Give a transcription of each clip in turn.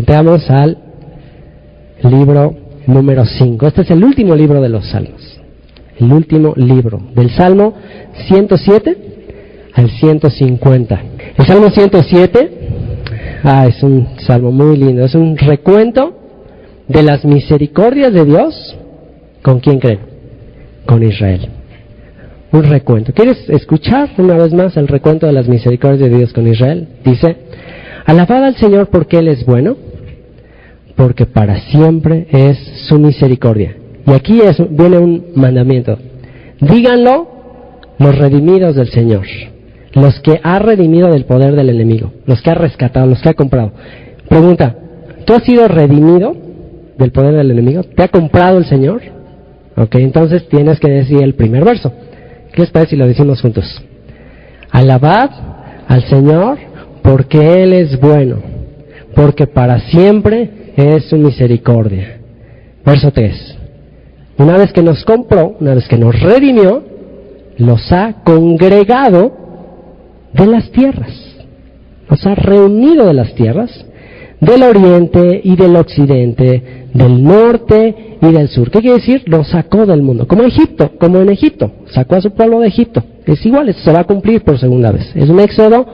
Entramos al libro número 5. Este es el último libro de los Salmos. El último libro, del Salmo 107 al 150. El Salmo 107, es un salmo muy lindo. Es un recuento de las misericordias de Dios. ¿Con quién creen? Con Israel. Un recuento. ¿Quieres escuchar una vez más el recuento de las misericordias de Dios con Israel? Dice: alabad al Señor porque Él es bueno, porque para siempre es su misericordia. Y aquí viene un mandamiento. Díganlo los redimidos del Señor, los que ha redimido del poder del enemigo, los que ha rescatado, los que ha comprado. Pregunta: ¿tú has sido redimido del poder del enemigo? ¿Te ha comprado el Señor? Ok, entonces tienes que decir el primer verso. ¿Qué les parece si lo decimos juntos? Alabad al Señor porque Él es bueno, porque para siempre es su misericordia. Verso 3. Una vez que nos compró, una vez que nos redimió, los ha congregado de las tierras. Los ha reunido de las tierras, del oriente y del occidente, del norte y del sur. ¿Qué quiere decir? Los sacó del mundo. Como en Egipto. Sacó a su pueblo de Egipto. Es igual, eso se va a cumplir por segunda vez. Es un éxodo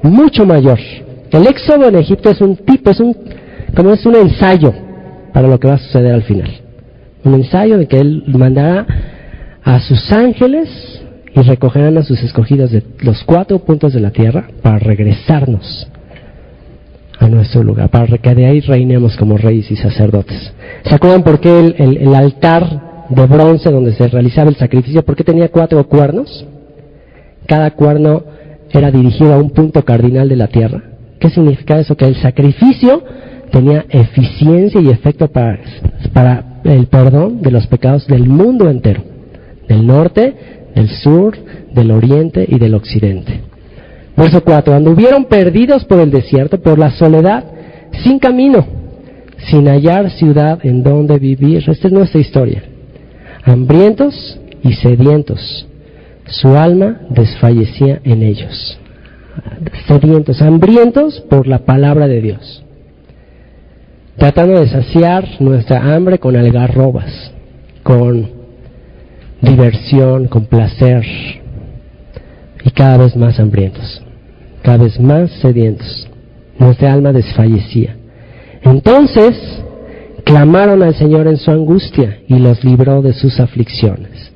mucho mayor. El éxodo en Egipto es un ensayo para lo que va a suceder al final. Un ensayo de que Él mandará a sus ángeles y recogerán a sus escogidos de los 4 puntos de la tierra para regresarnos a nuestro lugar, para que de ahí reinemos como reyes y sacerdotes. ¿Se acuerdan por qué el altar de bronce donde se realizaba el sacrificio, por qué tenía 4 cuernos? Cada cuerno era dirigido a un punto cardinal de la tierra. ¿Qué significa eso? Que el sacrificio tenía eficiencia y efecto para el perdón de los pecados del mundo entero, del norte, del sur, del oriente y del occidente. Verso 4. Anduvieron perdidos por el desierto, por la soledad, sin camino, sin hallar ciudad en donde vivir. Esta es nuestra historia. Hambrientos y sedientos, su alma desfallecía en ellos. Sedientos, hambrientos por la palabra de Dios, tratando de saciar nuestra hambre con algarrobas, con diversión, con placer, y cada vez más hambrientos, cada vez más sedientos. Nuestra alma desfallecía. Entonces clamaron al Señor en su angustia y los libró de sus aflicciones.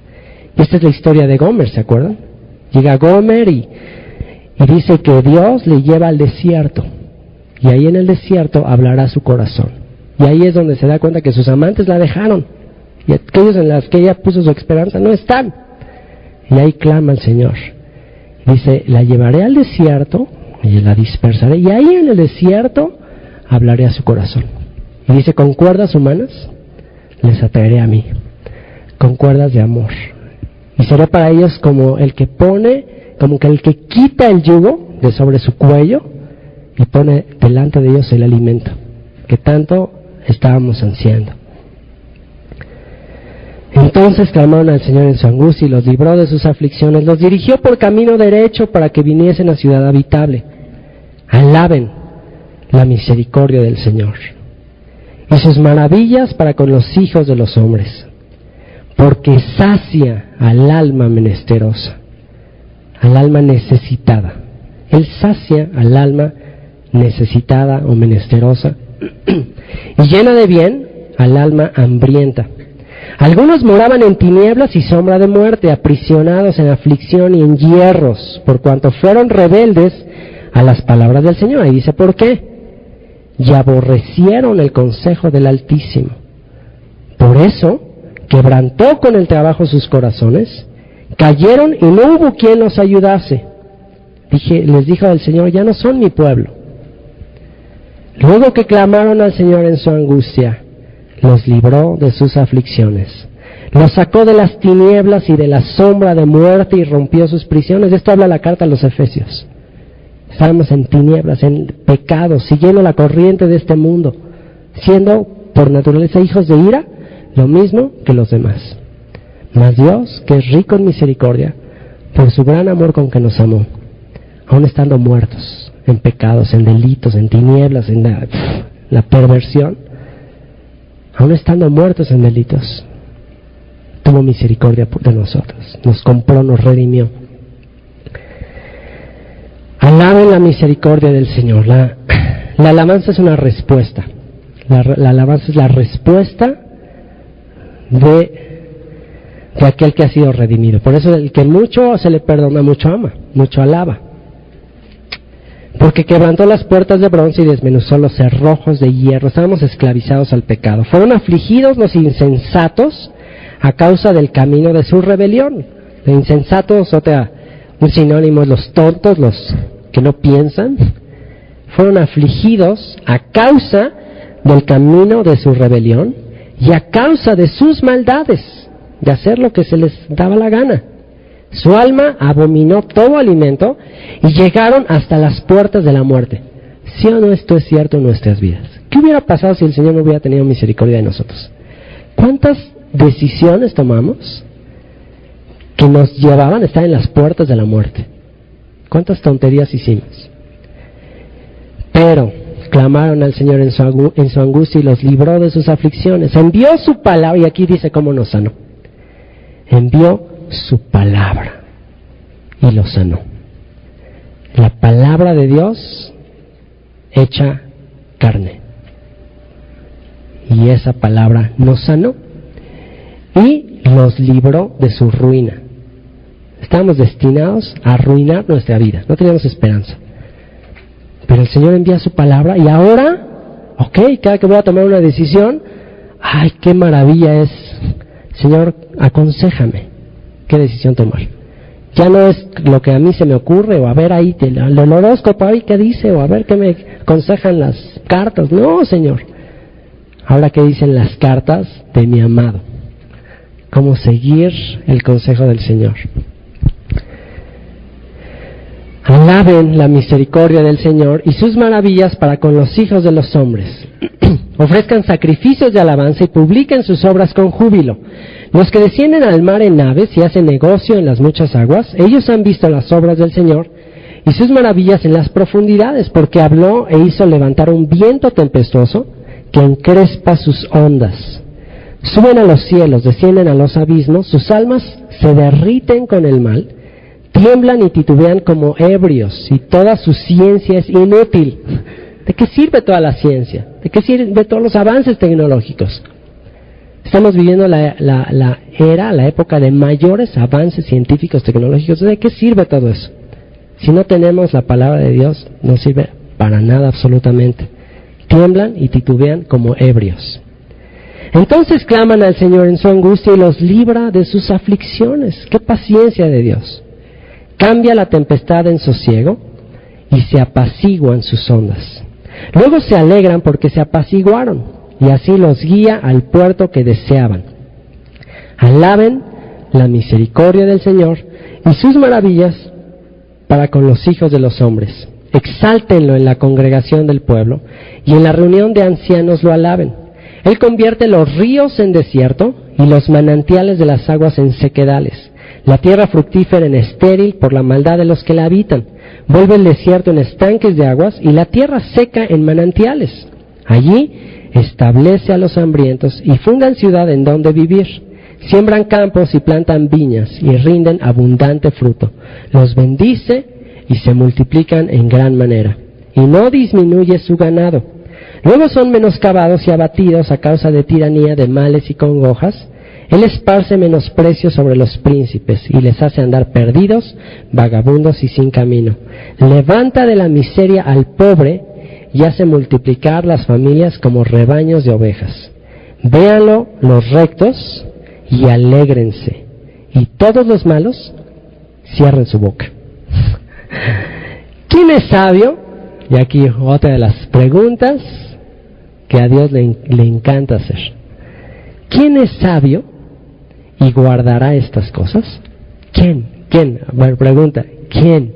Y esta es la historia de Gomer, ¿se acuerdan? Llega Gomer y dice que Dios le lleva al desierto, y ahí en el desierto hablará su corazón. Y ahí es donde se da cuenta que sus amantes la dejaron, y aquellos en los que ella puso su esperanza no están. Y ahí clama al Señor. Dice: la llevaré al desierto y la dispersaré, y ahí en el desierto hablaré a su corazón. Y dice: con cuerdas humanas les atraeré a mí, con cuerdas de amor. Y seré para ellos como el que quita el yugo de sobre su cuello y pone delante de ellos el alimento que tanto estábamos ansiando. Entonces clamaron al Señor en su angustia y los libró de sus aflicciones, los dirigió por camino derecho para que viniesen a ciudad habitable. Alaben la misericordia del Señor y sus maravillas para con los hijos de los hombres, porque sacia al alma menesterosa, al alma necesitada. Él sacia al alma necesitada o menesterosa y llena de bien al alma hambrienta. Algunos moraban en tinieblas y sombra de muerte, aprisionados en aflicción y en hierros, por cuanto fueron rebeldes a las palabras del Señor. Y dice: ¿por qué? Y aborrecieron el consejo del Altísimo. Por eso quebrantó con el trabajo sus corazones, cayeron y no hubo quien los ayudase. Les dijo el Señor: ya no son mi pueblo. Luego que clamaron al Señor en su angustia, los libró de sus aflicciones. Los sacó de las tinieblas y de la sombra de muerte y rompió sus prisiones. De esto habla la carta a los Efesios. Estábamos en tinieblas, en pecado, siguiendo la corriente de este mundo, siendo por naturaleza hijos de ira, lo mismo que los demás. Mas Dios, que es rico en misericordia, por su gran amor con que nos amó, aun estando muertos en pecados, en delitos, en tinieblas, la perversión, aun estando muertos en delitos, tuvo misericordia de nosotros, nos compró, nos redimió. Alaben la misericordia del Señor. La alabanza es una respuesta. La alabanza es la respuesta de aquel que ha sido redimido. Por eso el que mucho se le perdona, mucho ama, mucho alaba. Porque quebrantó las puertas de bronce y desmenuzó los cerrojos de hierro. Estábamos esclavizados al pecado. Fueron afligidos los insensatos a causa del camino de su rebelión. De insensatos, un sinónimo es los tontos, los que no piensan. Fueron afligidos a causa del camino de su rebelión y a causa de sus maldades, de hacer lo que se les daba la gana. Su alma abominó todo alimento y llegaron hasta las puertas de la muerte. ¿Sí o no esto es cierto en nuestras vidas? ¿Qué hubiera pasado si el Señor no hubiera tenido misericordia de nosotros? ¿Cuántas decisiones tomamos que nos llevaban a estar en las puertas de la muerte? ¿Cuántas tonterías hicimos? Pero clamaron al Señor en su angustia y los libró de sus aflicciones. Envió su palabra, y aquí dice cómo nos sanó. Envió su palabra y los sanó. La palabra de Dios hecha carne. Y esa palabra nos sanó y los libró de su ruina. Estábamos destinados a arruinar nuestra vida, no teníamos esperanza. Pero el Señor envía su palabra y ahora, cada que voy a tomar una decisión, ¡ay, qué maravilla es! Señor, aconséjame qué decisión tomar. Ya no es lo que a mí se me ocurre, o a ver ahí el horóscopo, ahí qué dice, o a ver qué me aconsejan las cartas. No, Señor. Ahora qué dicen las cartas de mi amado. Cómo seguir el consejo del Señor. Alaben la misericordia del Señor y sus maravillas para con los hijos de los hombres. Ofrezcan sacrificios de alabanza y publiquen sus obras con júbilo. Los que descienden al mar en naves y hacen negocio en las muchas aguas, ellos han visto las obras del Señor y sus maravillas en las profundidades, porque habló e hizo levantar un viento tempestuoso que encrespa sus ondas. Suben a los cielos, descienden a los abismos, sus almas se derriten con el mal, tiemblan y titubean como ebrios, y toda su ciencia es inútil. ¿De qué sirve toda la ciencia? ¿De qué sirve todos los avances tecnológicos? Estamos viviendo la época de mayores avances científicos tecnológicos. ¿De qué sirve todo eso? Si no tenemos la palabra de Dios, no sirve para nada absolutamente. Tiemblan y titubean como ebrios. Entonces claman al Señor en su angustia y los libra de sus aflicciones. ¡Qué paciencia de Dios! Cambia la tempestad en sosiego y se apaciguan sus ondas. Luego se alegran porque se apaciguaron y así los guía al puerto que deseaban. Alaben la misericordia del Señor y sus maravillas para con los hijos de los hombres. Exáltenlo en la congregación del pueblo y en la reunión de ancianos lo alaben. Él convierte los ríos en desierto y los manantiales de las aguas en sequedales. La tierra fructífera en estéril por la maldad de los que la habitan. Vuelve el desierto en estanques de aguas y la tierra seca en manantiales. Allí establece a los hambrientos y fundan ciudad en donde vivir. Siembran campos y plantan viñas y rinden abundante fruto. Los bendice y se multiplican en gran manera. Y no disminuye su ganado. Luego son menoscabados y abatidos a causa de tiranía, de males y congojas. Él esparce menosprecio sobre los príncipes y les hace andar perdidos, vagabundos y sin camino. Levanta de la miseria al pobre y hace multiplicar las familias como rebaños de ovejas. Véanlo los rectos y alégrense, y todos los malos cierren su boca. ¿Quién es sabio? Y aquí otra de las preguntas que a Dios le encanta hacer. ¿Quién es sabio y guardará estas cosas? ¿Quién? Bueno, pregunta, ¿quién?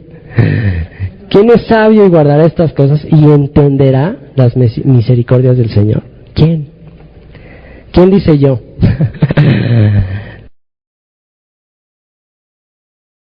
¿Quién es sabio y guardará estas cosas y entenderá las misericordias del Señor? ¿Quién? ¿Quién dice yo?